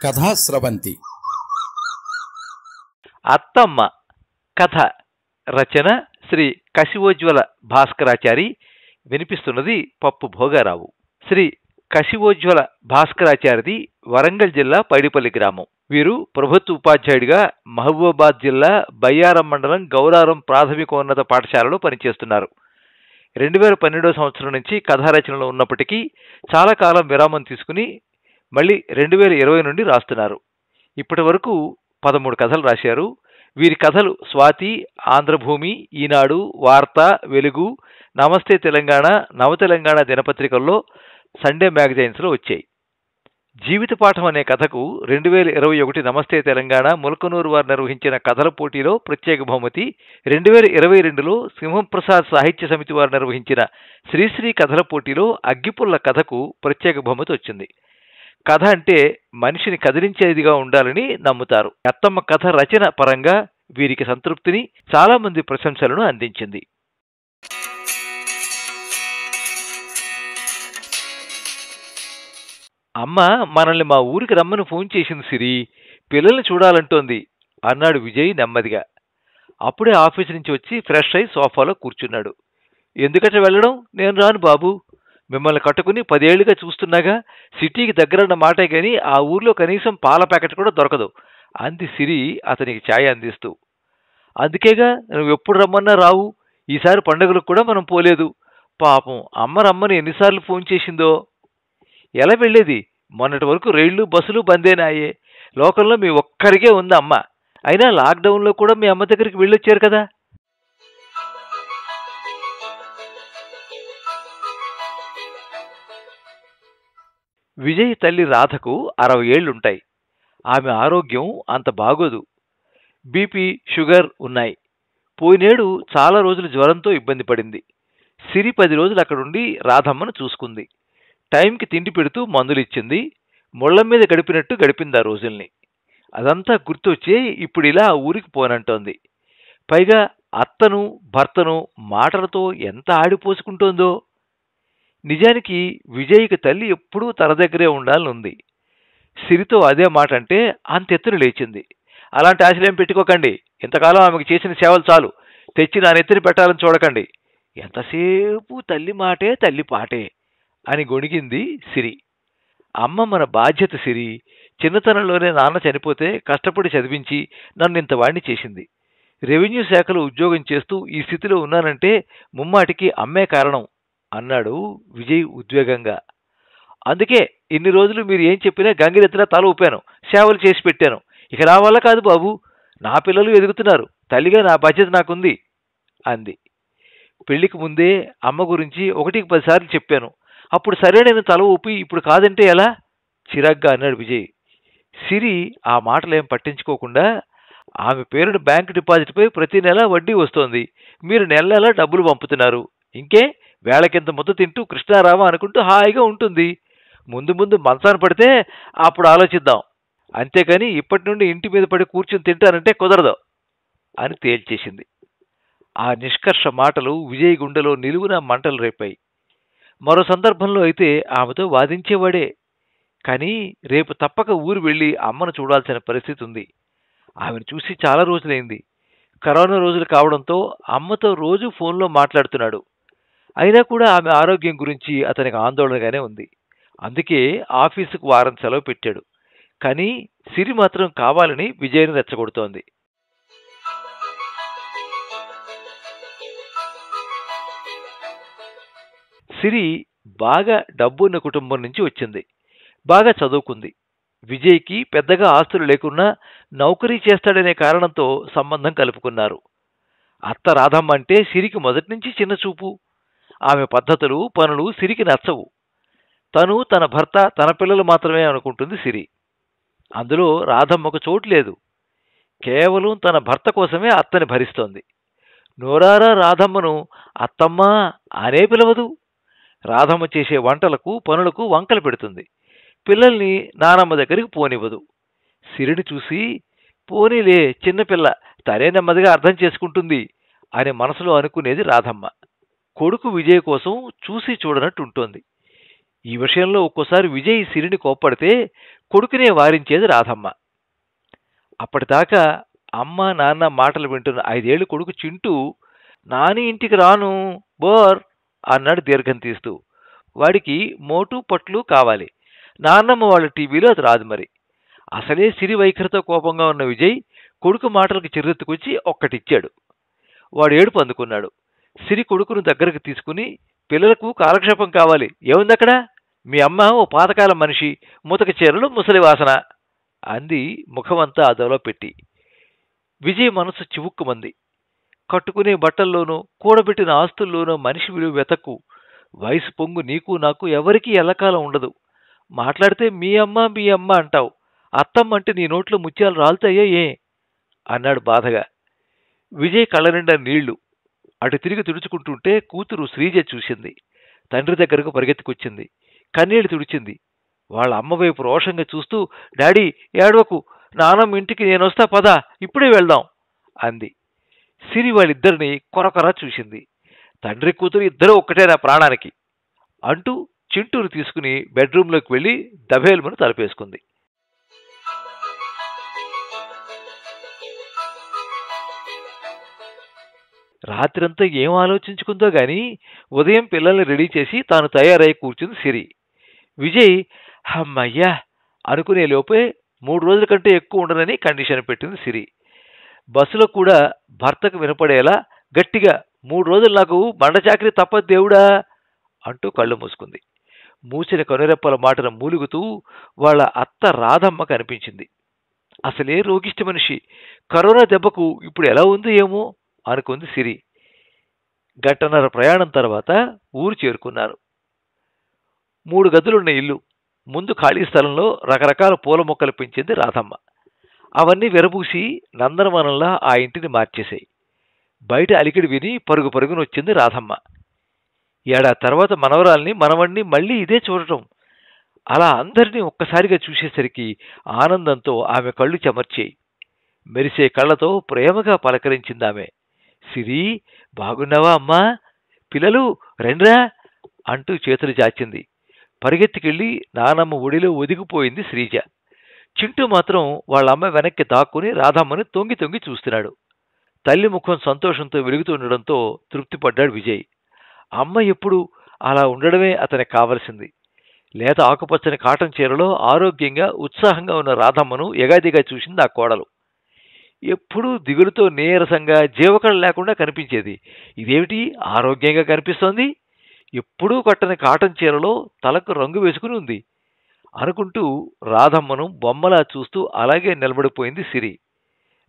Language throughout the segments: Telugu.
కథాస్రవంతి అత్తమ్మ కథ రచన శ్రీ కశివోజ్వల భాస్కరాచారి. వినిపిస్తున్నది పప్పు భోగారావు. శ్రీ కశివోజ్వల భాస్కరాచారిది వరంగల్ జిల్లా పైడిపల్లి గ్రామం. వీరు ప్రభుత్వ ఉపాధ్యాయుడిగా మహబూబాబాద్ జిల్లా బయ్యారం మండలం గౌరారం ప్రాథమికోన్నత పాఠశాలలో పనిచేస్తున్నారు. 2012 సంవత్సరం నుంచి కథారచనలో ఉన్నప్పటికీ చాలా కాలం విరామం తీసుకుని మళ్ళీ 2020 నుండి రాస్తున్నారు. ఇప్పటి వరకు 13 కథలు రాశారు. వీరి కథలు స్వాతి, ఆంధ్రభూమి, ఈనాడు, వార్త, వెలుగు, నమస్తే తెలంగాణ, నవతెలంగాణ దినపత్రికల్లో, సండే మ్యాగజైన్స్లో వచ్చాయి. జీవిత పాఠం అనే కథకు 2021 నమస్తే తెలంగాణ ములకనూరు వారు నిర్వహించిన కథల పోటీలో ప్రత్యేక బహుమతి, 2022లో సింహంప్రసాద్ సాహిత్య సమితి వారు నిర్వహించిన శ్రీశ్రీ కథల పోటీలో అగ్గిపుల్ల కథకు ప్రత్యేక బహుమతి వచ్చింది. కథ అంటే మనిషిని కదిలించేదిగా ఉండాలని నమ్ముతారు. అత్తమ్మ కథ రచన పరంగా వీరికి సంతృప్తిని, చాలా మంది ప్రశంసలను అందించింది. అమ్మ మనల్ని మా ఊరికి రమ్మని ఫోన్ చేసింది సిరి, పిల్లల్ని చూడాలంటోంది అన్నాడు విజయ్ నెమ్మదిగా. అప్పుడే ఆఫీస్ నుంచి వచ్చి ఫ్రెష్ అయి సోఫాలో కూర్చున్నాడు. ఎందుకట వెళ్ళడం? నేను రాను బాబు, మిమ్మల్ని కట్టుకుని 10 ఏళ్లుగా చూస్తున్నాగా, సిటీకి దగ్గరన్న మాటే గాని ఆ ఊర్లో కనీసం పాల ప్యాకెట్ కూడా దొరకదు అంది సిరి అతనికి ఛాయ్ అందిస్తూ. అందుకేగా నువ్వు ఎప్పుడు రమ్మన్నా రావు, ఈసారి పండుగలకు కూడా మనం పోలేదు. పాపం అమ్మ రమ్మని ఎన్నిసార్లు ఫోన్ చేసిందో. ఎలా వెళ్ళేది? మొన్నటి వరకు రైళ్లు బస్సులు బందేనాయే, లోకంలో మీ ఒక్కరికే ఉంది అమ్మ. అయినా లాక్డౌన్లో కూడా మీ అమ్మ దగ్గరికి వెళ్ళొచ్చారు కదా. విజయ్ తల్లి రాధకు 60 ఏళ్లుంటాయి. ఆమె ఆరోగ్యం అంత బాగోదు. బీపీ, షుగర్ ఉన్నాయి. పోయినేడు చాలా రోజులు జ్వరంతో ఇబ్బంది పడింది. సిరి 10 రోజులు అక్కడుండి రాధమ్మను చూసుకుంది. టైంకి తిండి పెడుతూ మందులిచ్చింది. ముళ్లం మీద గడిపినట్టు గడిపింది ఆ రోజుల్ని. అదంతా గుర్తొచ్చే ఇప్పుడు ఇలా ఊరికి పోనంటోంది. పైగా అత్తను భర్తను మాటలతో ఎంత ఆడిపోసుకుంటోందో. నిజానికి విజయ్కి తల్లి ఎప్పుడూ తన దగ్గరే ఉండాలనుంది. సిరితో అదే మాట అంటే అంతెత్తున లేచింది. అలాంటి ఆశలేం పెట్టుకోకండి, ఇంతకాలం ఆమెకు చేసిన సేవలు చాలు, తెచ్చి నా నెత్తిని పెట్టాలని చూడకండి. ఎంతసేపు తల్లి మాటే తల్లి పాటే అని గొణిగింది సిరి. అమ్మ మన బాధ్యత సిరి. చిన్నతనంలోనే నాన్న చనిపోతే కష్టపడి చదివించి నన్ను ఇంతవాణ్ణి చేసింది. రెవెన్యూ శాఖలో ఉద్యోగం చేస్తూ ఈ స్థితిలో ఉన్నానంటే ముమ్మాటికి అమ్మే కారణం అన్నాడు విజయ్ ఉద్వేగంగా. అందుకే ఇన్ని రోజులు మీరు ఏం చెప్పినా గంగిరెత్తులా తల ఊపాను, సేవలు చేసి పెట్టాను. ఇక నా వల్ల కాదు బాబు, నా పిల్లలు ఎదుగుతున్నారు, తల్లిగా నా బాధ్యత నాకుంది అంది. పెళ్లికి ముందే అమ్మ గురించి 1కి 10 సార్లు చెప్పాను. అప్పుడు సరే నేను తల ఊపి ఇప్పుడు కాదంటే ఎలా? చిరాగ్గా అన్నాడు విజయ్. సిరి ఆ మాటలేం పట్టించుకోకుండా, ఆమె పేరున బ్యాంకు డిపాజిట్పై ప్రతి నెల వడ్డీ వస్తోంది, మీరు నెల నెలా డబ్బులు పంపుతున్నారు, ఇంకే వేళకింత ముద్ద తింటూ కృష్ణారామ అనుకుంటూ హాయిగా ఉంటుంది. ముందు ముందు మంచాన పడితే అప్పుడు ఆలోచిద్దాం, అంతేకాని ఇప్పటి నుండి ఇంటి మీద పడి కూర్చుని తింటానంటే కుదరదు అని తేల్చేసింది. ఆ నిష్కర్ష మాటలు విజయ్ గుండెలో నిలువున మంటలు రేపాయి. మరో సందర్భంలో అయితే ఆమెతో వాదించేవాడే. కానీ రేపు తప్పక ఊరు వెళ్ళి అమ్మను చూడాల్సిన పరిస్థితి ఉంది. ఆమెను చూసి చాలా రోజులైంది. కరోనా రోజులు కావడంతో అమ్మతో రోజు ఫోన్లో మాట్లాడుతున్నాడు. అయినా కూడా ఆమె ఆరోగ్యం గురించి అతనికి ఆందోళనగానే ఉంది. అందుకే ఆఫీసుకు వారం సెలవు పెట్టాడు. కానీ సిరి మాత్రం కావాలని విజయ్ని రెచ్చగొడుతోంది. సిరి బాగా డబ్బున్న కుటుంబం నుంచి వచ్చింది. బాగా చదువుకుంది. విజయ్కి పెద్దగా ఆస్తులు లేకున్నా నౌకరీ చేస్తాడనే కారణంతో సంబంధం కలుపుకున్నారు. అత్త రాధమ్మ అంటే సిరికి మొదటి నుంచి చిన్న చూపు. ఆమె పద్ధతులు, పనులు సిరికి నచ్చవు. తను, తన భర్త, తన పిల్లలు మాత్రమే అనుకుంటుంది సిరి. అందులో రాధమ్మకు చోటు లేదు. కేవలం తన భర్త కోసమే అత్తని భరిస్తోంది. నోరారా రాధమ్మను అత్తమ్మా అనే పిలవదు. రాధమ్మ చేసే వంటలకు, పనులకు వంకలు పెడుతుంది. పిల్లల్ని నానమ్మ దగ్గరికి పోనివ్వదు. సిరిని చూసి పోనీలే చిన్నపిల్ల, తనే నెమ్మదిగా అర్థం చేసుకుంటుంది అని మనసులో అనుకునేది రాధమ్మ. కొడుకు విజయ్ కోసం చూసి చూడనట్టుంటోంది. ఈ విషయంలో ఒక్కోసారి విజయ్ సిరిని కోప్పడితే కొడుకునే వారించేది రాధమ్మ. అప్పటిదాకా అమ్మ నాన్న మాటలు వింటున్న 5 ఏళ్ల కొడుకు చింటూ నాని ఇంటికి రాను బోర్ అన్నాడు దీర్ఘం తీస్తూ. వాడికి మోటు పట్లు కావాలి. నాన్నమ్మ వాళ్ళ టీవీలో అది రాదు మరి. అసలే సిరి వైఖరితో కోపంగా ఉన్న విజయ్ కొడుకు మాటలకు చిర్రెత్తుకొచ్చి ఒక్కటిచ్చాడు. వాడు ఏడుపు అందుకున్నాడు. సిరి కొడుకును దగ్గరకు తీసుకుని పిల్లలకు కాలక్షేపం కావాలి, ఏముందక్కడ? మీ అమ్మ ఓ పాతకాలం మనిషి, ముతక చీరలు ముసలి వాసన అంది ముఖమంతా అదోలో పెట్టి. విజయ్ మనసు చివుక్కుమంది. కట్టుకునే బట్టల్లోనూ కూడబెట్టిన ఆస్తుల్లోనూ మనిషి విలువ వెతక్కు. వయసు పొంగు నీకు నాకు ఎవరికీ ఎల్లకాలం ఉండదు. మాట్లాడితే మీ అమ్మ అంటావు. అత్తమ్మంటే నీ నోట్లో ముత్యాలు రాలుతాయో ఏ అన్నాడు బాధగా. విజయ్ కళ్ళ నిండా నీళ్లు. అటు తిరిగి తుడుచుకుంటుంటే కూతురు శ్రీజ చూసింది. తండ్రి దగ్గరకు పరిగెత్తుకొచ్చింది. కన్నీళ్లు తుడిచింది. వాళ్ళ అమ్మవైపు రోషంగా చూస్తూ డాడీ ఏడవకు, నానమ్మ ఇంటికి నేనొస్తా పద, ఇప్పుడే వెళ్దాం అంది. సిరి వాళ్ళిద్దరిని కొరకొర చూసింది. తండ్రి కూతురు ఇద్దరూ ఒక్కటే నా ప్రాణానికి అంటూ చింటూరు తీసుకుని బెడ్రూంలోకి వెళ్లి దభేల్మను తలపేసుకుంది. రాత్రంతా ఏం ఆలోచించుకుందో గాని ఉదయం పిల్లల్ని రెడీ చేసి తాను తయారై కూర్చుంది సిరి. విజయ్ అమ్మయ్యా అనుకునే లోపే 3 రోజుల కంటే ఎక్కువ ఉండనని కండిషన్ పెట్టింది సిరి. బస్సులో కూడా భర్తకు వినపడేలా గట్టిగా 3 రోజులు నాకు బండచాకరీ తప్పదు దేవుడా అంటూ కళ్ళు మూసుకుంది. మూసిన కనురెప్పల మాటను మూలుగుతూ వాళ్ళ అత్త రాధమ్మ కనిపించింది. అసలే రోగిష్టి మనిషి, కరోనా దెబ్బకు ఇప్పుడు ఎలా ఉందో ఏమో అనుకుంది సిరి. గంటన్నర ప్రయాణం తర్వాత ఊరు చేరుకున్నారు. 3 గదులున్న ఇల్లు. ముందు ఖాళీ స్థలంలో రకరకాల పూల మొక్కలు పెంచింది రాధమ్మ. అవన్నీ విరబూసి నందనవనంలా ఆ ఇంటిని మార్చేశాయి. బయట అలికిడి విని పరుగు పరుగునొచ్చింది రాధమ్మ. ఏడాది తర్వాత మనవరాల్ని మనవణ్ణి మళ్లీ ఇదే చూడటం. అలా అందరినీ ఒక్కసారిగా చూసేసరికి ఆనందంతో ఆమె కళ్ళు చెమర్చాయి. మెరిసే కళ్లతో ప్రేమగా పలకరించిందామె. సిరి బాగున్నావా అమ్మా, పిల్లలు రండ్రా అంటూ చేతులు చాచింది. పరిగెత్తికెళ్లి నానమ్మ ఒడిలో ఒదిగిపోయింది శ్రీజ. చింటూ మాత్రం వాళ్ళమ్మ వెనక్కి దాక్కుని రాధమ్మని తొంగి తొంగి చూస్తున్నాడు. తల్లి ముఖం సంతోషంతో వెలుగుతుండడంతో తృప్తిపడ్డాడు విజయ్. అమ్మ ఎప్పుడు అలా ఉండడమే అతనికి కావలసింది. లేత ఆకుపచ్చని కాటన్ చీరలో ఆరోగ్యంగా ఉత్సాహంగా ఉన్న రాధమ్మను ఎగాదిగా చూసింది ఆ కోడలు. ఎప్పుడూ దిగులుతో నీరసంగా జీవకళ లేకుండా కనిపించేది. ఇదేమిటి ఆరోగ్యంగా కనిపిస్తోంది? ఎప్పుడూ కట్టని కాటన్ చీరలో తలకు రంగు వేసుకుని ఉంది అనుకుంటూ రాధమ్మను బొమ్మలా చూస్తూ అలాగే నిలబడిపోయింది సిరి.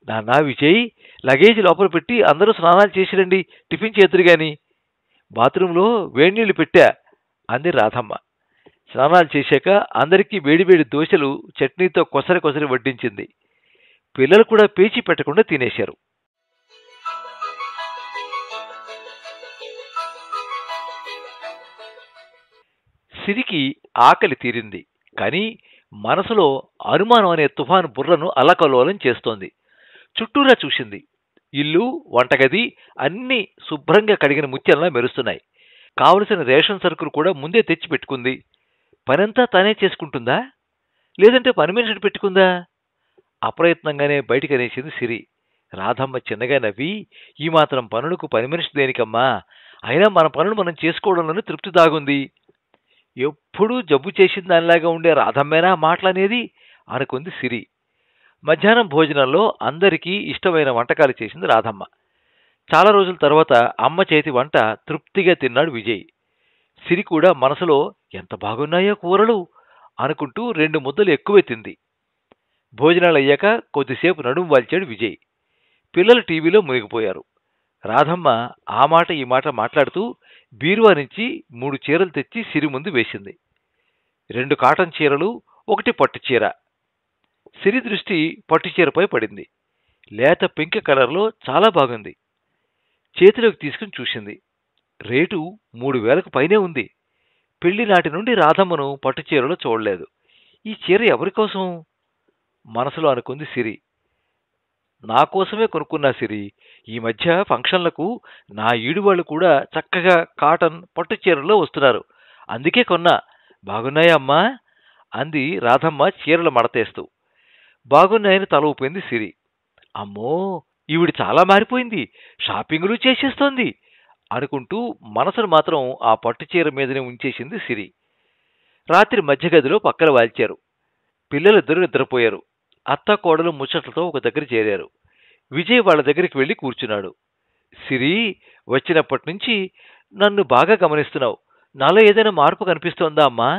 నాన్నా విజయ్, లగేజ్ లోపల పెట్టి అందరూ స్నానాలు చేసిరండి, టిఫిన్ చేతురుగాని, బాత్రూంలో వేడినీళ్లు పెట్టా అంది రాధమ్మ. స్నానాలు చేశాక అందరికీ వేడివేడి దోశలు చట్నీతో కొసరి కొసరి వడ్డించింది. పిల్లలు కూడా పేచీ పెట్టకుండా తినేశారు. సిరికి ఆకలి తీరింది. కానీ మనసులో అనుమానం అనే తుఫాను బుర్రను అల్లకల్లోలం చేస్తోంది. చుట్టూరా చూసింది. ఇల్లు, వంటగది అన్నీ శుభ్రంగా కడిగిన ముత్యంలా మెరుస్తున్నాయి. కావలసిన రేషన్ సరుకులు కూడా ముందే తెచ్చి పెట్టుకుంది. పనంతా తానే చేసుకుంటుందా, లేదంటే పని మనిషిని పెట్టుకుందా? అప్రయత్నంగానే బయటికి అనేసింది సిరి. రాధమ్మ చిన్నగా నవ్వి, ఈ మాత్రం పనులకు పని మనిషి దేనికమ్మా, అయినా మన పనులు మనం చేసుకోవడంలోనే తృప్తి దాగుంది. ఎప్పుడూ జబ్బు చేసిన దానిలాగా ఉండే రాధమ్మేనా మాటలనేది అనుకుంది సిరి. మధ్యాహ్నం భోజనంలో అందరికీ ఇష్టమైన వంటకాలు చేసింది రాధమ్మ. చాలా రోజుల తర్వాత అమ్మ చేతి వంట తృప్తిగా తిన్నాడు విజయ్. సిరి కూడా మనసులో ఎంత బాగున్నాయో కూరలు అనుకుంటూ 2 ముద్దలు ఎక్కువే తింది. భోజనాలు అయ్యాక కొద్దిసేపు నడుము వాల్చాడు విజయ్. పిల్లలు టీవీలో మునిగిపోయారు. రాధమ్మ ఆ మాట ఈ మాట మాట్లాడుతూ బీరువా నుంచి 3 చీరలు తెచ్చి సిరి ముందు వేసింది. 2 కాటన్ చీరలు, 1 పట్టు చీర. సిరి దృష్టి పట్టు చీరపై పడింది. లేత పింక్ కలర్లో చాలా బాగుంది. చేతిలోకి తీసుకుని చూసింది. రేటు 3000కు పైనే ఉంది. పెళ్లి నాటి నుండి రాధమ్మను పట్టు చీరలో చూడలేదు. ఈ చీర ఎవరికోసం మనసులో అనుకుంది సిరి. నా కోసమే కొనుక్కున్నా సిరి. ఈ మధ్య ఫంక్షన్లకు నా ఈడువాళ్లు కూడా చక్కగా కాటన్ పట్టు చీరల్లో వస్తున్నారు, అందుకే కొన్నా. బాగున్నాయా అమ్మా? అంది రాధమ్మ చీరలు మడతేస్తూ. బాగున్నాయని తల ఊపింది సిరి. అమ్మో, ఈవిడ చాలా మారిపోయింది, షాపింగులు చేసేస్తోంది అనుకుంటూ మనసును మాత్రం ఆ పట్టుచీర మీదనే ఉంచేసింది సిరి. రాత్రి మధ్యగదిలో పక్కన వాల్చారు. పిల్లలిద్దరూ నిద్రపోయారు. అత్త కోడలు ముచ్చట్లతో ఒక దగ్గర చేరారు. విజయ్ వాళ్ళ దగ్గరికి వెళ్లి కూర్చున్నాడు. సిరి, వచ్చినప్పటి నుంచి నన్ను బాగా గమనిస్తున్నావు. నాలో ఏదైనా మార్పు కనిపిస్తోందా అమ్మా?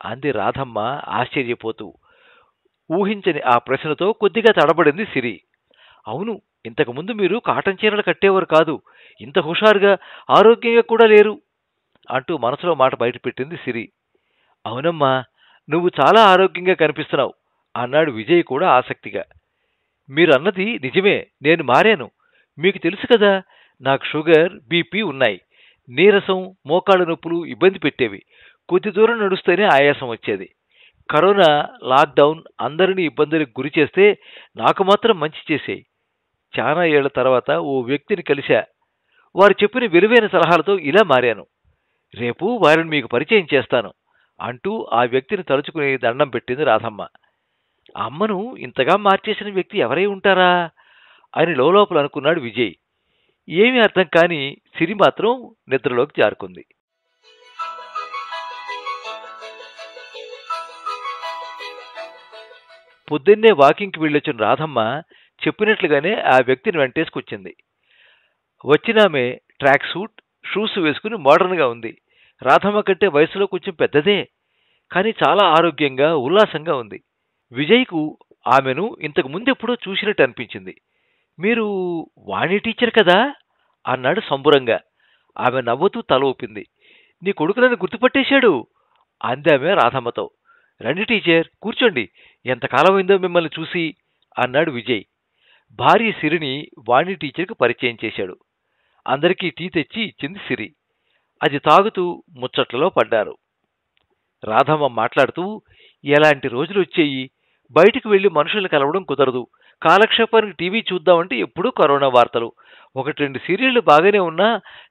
అంది రాధమ్మ ఆశ్చర్యపోతూ. ఊహించని ఆ ప్రశ్నతో కొద్దిగా తడబడింది సిరి. అవును, ఇంతకుముందు మీరు కాటన్ చీరలు కట్టేవారు కాదు, ఇంత హుషారుగా ఆరోగ్యంగా కూడా లేరు అంటూ మనసులో మాట బయటపెట్టింది సిరి. అవునమ్మా, నువ్వు చాలా ఆరోగ్యంగా కనిపిస్తున్నావు అన్నాడు విజయ్ కూడా ఆసక్తిగా. మీరన్నది నిజమే, నేను మారాను. మీకు తెలుసు కదా, నాకు షుగర్, బీపీ ఉన్నాయి. నీరసం, మోకాళ్ళ నొప్పులు ఇబ్బంది పెట్టేవి. కొద్ది దూరం నడుస్తేనే ఆయాసం వచ్చేది. కరోనా లాక్డౌన్ అందరినీ ఇబ్బందులకు గురి చేస్తే నాకు మాత్రం మంచి చేసేయి. చాలా ఏళ్ల తర్వాత ఓ వ్యక్తిని కలిశా. వారు చెప్పిన విలువైన సలహాలతో ఇలా మారాను. రేపు వారిని మీకు పరిచయం చేస్తాను అంటూ ఆ వ్యక్తిని తలుచుకుని దండం పెట్టింది రాధమ్మ. అమ్మను ఇంతగా మార్చేసిన వ్యక్తి ఎవరై ఉంటారా అని లోలోపల అనుకున్నాడు విజయ్. ఏమీ అర్థం కాని సిరి మాత్రం నిద్రలోకి జారుకుంది. పొద్దున్నే వాకింగ్కి వెళ్ళొచ్చిన రాధమ్మ చెప్పినట్లుగానే ఆ వ్యక్తిని వెంటేసుకొచ్చింది. వచ్చినామే ట్రాక్ సూట్, షూస్ వేసుకుని మోడర్న్గా ఉంది. రాధమ్మ కంటే వయసులో కొంచెం పెద్దదే, కానీ చాలా ఆరోగ్యంగా, ఉల్లాసంగా ఉంది. విజయ్కు ఆమెను ఇంతకు ముందెప్పుడో చూసినట్టు అనిపించింది. మీరు వాణి టీచర్ కదా అన్నాడు సంబురంగా. ఆమె నవ్వుతూ తల ఊపింది. నీ కొడుకు నన్ను గుర్తుపట్టేశాడు అందామె రాధమ్మతో. రండి టీచర్, కూర్చోండి, ఎంతకాలమైందో మిమ్మల్ని చూసి అన్నాడు విజయ్. భార్య సిరిని వాణి టీచర్కి పరిచయం చేశాడు. అందరికీ టీ తెచ్చి ఇచ్చింది సిరి. అది తాగుతూ ముచ్చట్లలో పడ్డారు. రాధమ్మ మాట్లాడుతూ, ఎలాంటి రోజులు వచ్చేయి, బయటికి వెళ్లి మనుషులు కలవడం కుదరదు. కాలక్షేపానికి టీవీ చూద్దామంటే ఎప్పుడూ కరోనా వార్తలు. ఒకటి రెండు సీరియళ్లు బాగానే ఉన్నా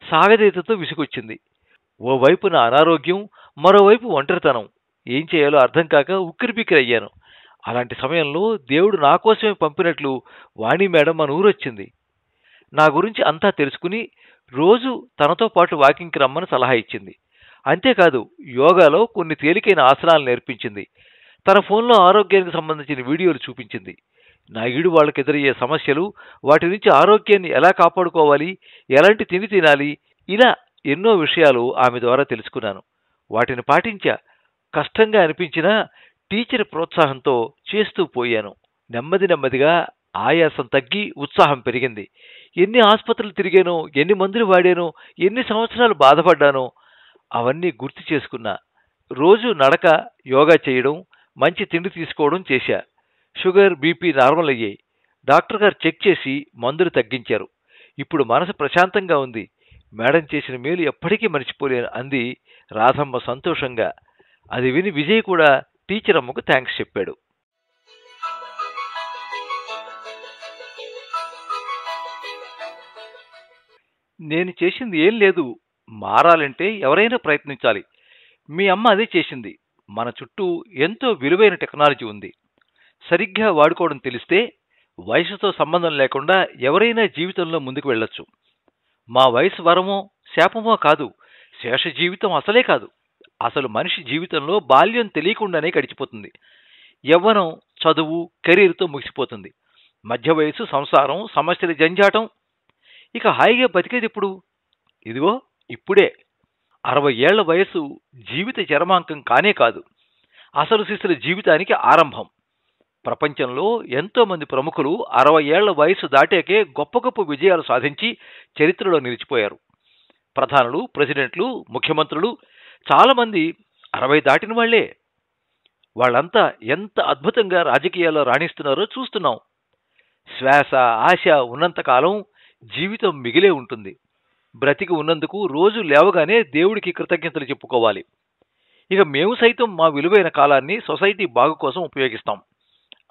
సాగదీతతో విసుగొచ్చింది. ఓవైపు నా అనారోగ్యం, మరోవైపు ఒంటరితనం. ఏం చేయాలో అర్థం కాక ఉక్కిరిబిక్కిరయ్యాను. అలాంటి సమయంలో దేవుడు నా కోసమే పంపినట్లు వాణి మేడం మన ఊరొచ్చింది. నా గురించి అంతా తెలుసుకుని రోజు తనతో పాటు వాకింగ్కి రమ్మని సలహా ఇచ్చింది. అంతేకాదు, యోగాలో కొన్ని తేలికైన ఆసనాలు నేర్పించింది. తన ఫోన్లో ఆరోగ్యానికి సంబంధించిన వీడియోలు చూపించింది. నా ఈడు వాళ్ళకి ఎదురయ్యే సమస్యలు, వాటి నుంచి ఆరోగ్యాన్ని ఎలా కాపాడుకోవాలి, ఎలాంటి తిండి తినాలి, ఇలా ఎన్నో విషయాలు ఆమె ద్వారా తెలుసుకున్నాను. వాటిని పాటించా. కష్టంగా అనిపించినా టీచర్ ప్రోత్సాహంతో చేస్తూ పోయాను. నెమ్మది నెమ్మదిగా ఆయాసం తగ్గి ఉత్సాహం పెరిగింది. ఎన్ని ఆసుపత్రులు తిరిగానో, ఎన్ని మందులు వాడానో, ఎన్ని సంవత్సరాలు బాధపడ్డానో అవన్నీ గుర్తు చేసుకున్నా. రోజు నడక, యోగా చేయడం, మంచి తిండి తీసుకోవడం చేశా. షుగర్, బీపీ నార్మల్ అయ్యాయి. డాక్టర్ గారు చెక్ చేసి మందులు తగ్గించారు. ఇప్పుడు మనసు ప్రశాంతంగా ఉంది. మేడం చేసిన మేలు ఎప్పటికీ మర్చిపోలేను అంది రాధమ్మ సంతోషంగా. అది విని విజయ్ కూడా టీచర్ అమ్మకు థ్యాంక్స్ చెప్పాడు. నేను చేసింది ఏం లేదు. మారాలంటే ఎవరైనా ప్రయత్నించాలి. మీ అమ్మ అదే చేసింది. మన చుట్టూ ఎంతో విలువైన టెక్నాలజీ ఉంది. సరిగ్గా వాడుకోవడం తెలిస్తే వయసుతో సంబంధం లేకుండా ఎవరైనా జీవితంలో ముందుకు వెళ్ళొచ్చు. మా వయసు వరమో శాపమో కాదు, శేష జీవితం అసలే కాదు. అసలు మనిషి జీవితంలో బాల్యం తెలియకుండానే గడిచిపోతుంది. యవ్వనం చదువు, కెరీర్తో ముగిసిపోతుంది. మధ్య వయసు సంసారం, సమస్యల జంజాటం. ఇక హాయిగా బతికేది ఎప్పుడు? ఇదిగో ఇప్పుడే. 60 ఏళ్ల వయసు జీవిత చరమాంకం కానే కాదు, అసలు శిశుల జీవితానికి ఆరంభం. ప్రపంచంలో ఎంతో మంది ప్రముఖులు 60 ఏళ్ల వయసు దాటాకే గొప్ప గొప్ప విజయాలు సాధించి చరిత్రలో నిలిచిపోయారు. ప్రధానులు, ప్రెసిడెంట్లు, ముఖ్యమంత్రులు చాలామంది 60 దాటిన వాళ్లే. వాళ్ళంతా ఎంత అద్భుతంగా రాజకీయాల్లో రాణిస్తున్నారో చూస్తున్నాం. శ్వాస, ఆశ ఉన్నంతకాలం జీవితం మిగిలే ఉంటుంది. బ్రతికి ఉన్నందుకు రోజు లేవగానే దేవుడికి కృతజ్ఞతలు చెప్పుకోవాలి. ఇక మేము సైతం మా విలువైన కాలాన్ని సొసైటీ బాగు కోసం ఉపయోగిస్తాం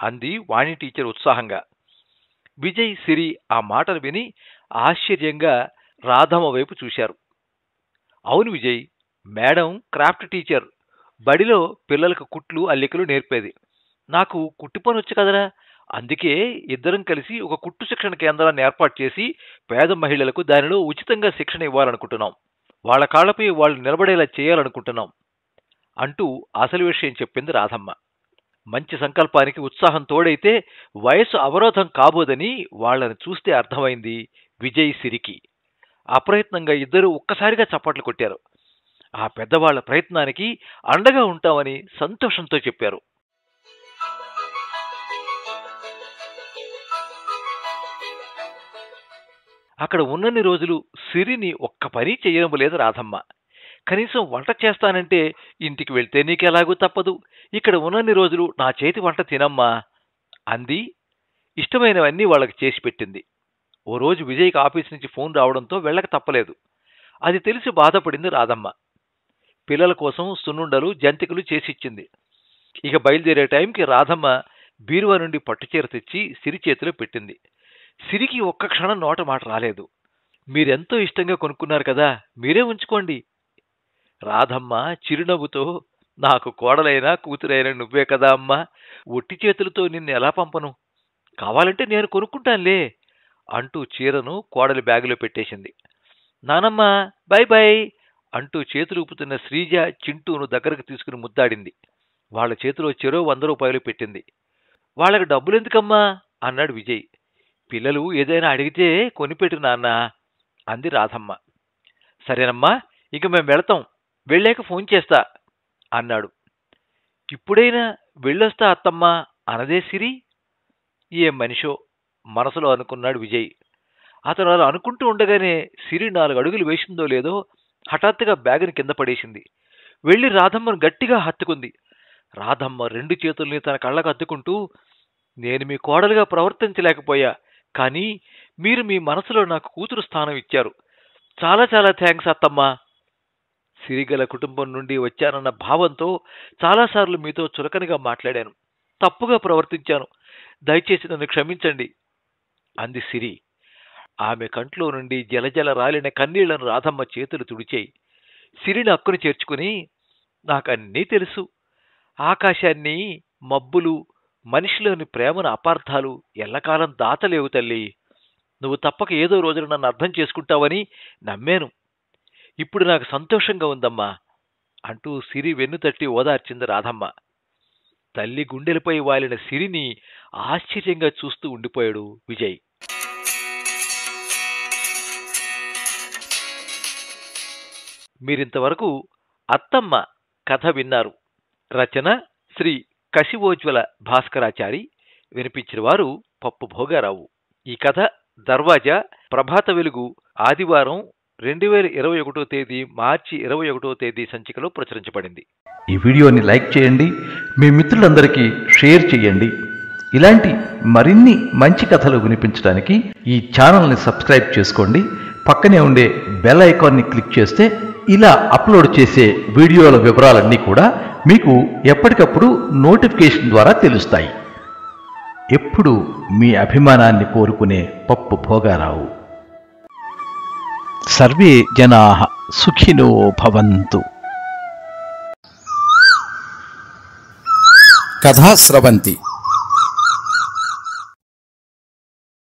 అంది వాణి టీచర్ ఉత్సాహంగా. విజయ్, సిరి ఆ మాటలు విని ఆశ్చర్యంగా రాధమ్మ వైపు చూశారు. అవును విజయ్, మేడం క్రాఫ్ట్ టీచర్. బడిలో పిల్లలకు కుట్లు అల్లికలు నేర్పేది. నాకు కుట్టు పని వచ్చు కదరా, అందుకే ఇద్దరం కలిసి ఒక కుట్టు శిక్షణ కేంద్రాన్ని ఏర్పాటు చేసి పేద మహిళలకు దానిలో ఉచితంగా శిక్షణ ఇవ్వాలనుకుంటున్నాం. వాళ్ళ కాళ్లపై వాళ్ళు నిలబడేలా చేయాలనుకుంటున్నాం అంటూ అసలు విషయం చెప్పింది రాధమ్మ. మంచి సంకల్పానికి ఉత్సాహం తోడైతే వయస్సు అవరోధం కాబోదని వాళ్ళని చూస్తే అర్థమైంది విజయ్, సిరికి. అప్రయత్నంగా ఇద్దరూ ఒక్కసారిగా చప్పట్లు కొట్టారు. ఆ పెద్దవాళ్ల ప్రయత్నానికి అండగా ఉంటామని సంతోషంతో చెప్పారు. అక్కడ ఉన్నన్ని రోజులు సిరిని ఒక్క పని చేయడం లేదు రాధమ్మ. కనీసం వంట చేస్తానంటే ఇంటికి వెళ్తే నీకెలాగూ తప్పదు, ఇక్కడ ఉన్నన్ని రోజులు నా చేతి వంట తినమ్మా అంది. ఇష్టమైనవన్నీ వాళ్ళకి చేసి పెట్టింది. ఓ రోజు విజయ్కి ఆఫీస్ నుంచి ఫోన్ రావడంతో వెళ్ళక తప్పలేదు. అది తెలిసి బాధపడింది రాధమ్మ. పిల్లల కోసం సున్నుండలు, జంతికలు చేసిచ్చింది. ఇక బయలుదేరే టైంకి రాధమ్మ బీరువా నుండి పట్టుచీర తెచ్చి సిరి చేతిలో పెట్టింది. సిరికి ఒక్క క్షణం నోట మాట రాలేదు. మీరెంతో ఇష్టంగా కొనుక్కున్నారు కదా, మీరే ఉంచుకోండి. రాధమ్మ చిరునవ్వుతో, నాకు కోడలైనా కూతురైనా నువ్వే కదా అమ్మా, ఒట్టి చేతులతో నిన్ను ఎలా పంపను, కావాలంటే నేను కొనుక్కుంటానులే అంటూ చీరను కోడలి బ్యాగులో పెట్టేసింది. నానమ్మ బై బై అంటూ చేతులు ఊపుతున్న శ్రీజ, చింటూను దగ్గరకు తీసుకుని ముద్దాడింది. వాళ్ల చేతిలో చెరో 100 రూపాయలు పెట్టింది. వాళ్ళకి డబ్బులెందుకమ్మా అన్నాడు విజయ్. పిల్లలు ఏదైనా అడిగితే కొనిపెట్టు నాన్న అంది రాధమ్మ. సరేనమ్మా, ఇక మేము వెళతాం, వెళ్ళాక ఫోన్ చేస్తా అన్నాడు. ఇప్పుడైనా వెళ్ళొస్తా అత్తమ్మా అనదే సిరి. ఏం మనిషో మనసులో అనుకున్నాడు విజయ్. అతను అలా అనుకుంటూ ఉండగానే సిరి 4 అడుగులు వేసిందో లేదో హఠాత్తుగా బ్యాగుని కింద పడేసింది. వెళ్లి రాధమ్మను గట్టిగా హత్తుకుంది. రాధమ్మ 2 చేతుల్ని తన కళ్ళకు అద్దుకుంటూ, నేను మీ కోడలుగా ప్రవర్తించలేకపోయా, కానీ మీరు మీ మనసులో నాకు కూతురు స్థానం ఇచ్చారు. చాలా చాలా థ్యాంక్స్ అత్తమ్మా. సిరిగల కుటుంబం నుండి వచ్చానన్న భావంతో చాలాసార్లు మీతో చులకనగా మాట్లాడాను, తప్పుగా ప్రవర్తించాను, దయచేసి నన్ను క్షమించండి అంది సిరి. ఆమె కంట్లో నుండి జలజల రాలిన కన్నీళ్లను రాధమ్మ చేతులు తుడిచాయి. సిరిని అక్కుని చేర్చుకుని, నాకన్నీ తెలుసు, ఆకాశాన్ని, మబ్బులు, మనిషిలోని ప్రేమను అపార్థాలు ఎల్లకాలం దాచలేవు తల్లి. నువ్వు తప్పక ఏదో రోజున నన్ను అర్థం చేసుకుంటావని నమ్మాను. ఇప్పుడు నాకు సంతోషంగా ఉందమ్మా అంటూ సిరి వెన్నుతట్టి ఓదార్చింది రాధమ్మ. తల్లి గుండెలపై వాలిన సిరిని ఆశ్చర్యంగా చూస్తూ ఉండిపోయాడు విజయ్. మీరింతవరకు అత్తమ్మ కథ విన్నారు. రచన శ్రీ కశివోజ్వల భాస్కరాచారి. వినిపించిన వారు పప్పు భోగారావు. ఈ కథ దర్వాజా ప్రభాత వెలుగు ఆదివారం 2021 తేదీ మార్చి 21వ తేదీ సంచికలో ప్రచురించబడింది. ఈ వీడియోని లైక్ చేయండి, మీ మిత్రులందరికీ షేర్ చేయండి. ఇలాంటి మరిన్ని మంచి కథలు వినిపించడానికి ఈ ఛానల్ని సబ్స్క్రైబ్ చేసుకోండి. పక్కనే ఉండే బెల్ ఐకాన్ని క్లిక్ చేస్తే ఇలా అప్లోడ్ చేసే వీడియోల వివరాలన్నీ కూడా మీకు ఎప్పటికప్పుడు నోటిఫికేషన్ ద్వారా తెలుస్తాయి. ఎప్పుడు మీ అభిమానాన్ని కోరుకునే పప్పు భోగారావు. సర్వే జనాః సుఖినో భవంతు. కథా స్రవంతి.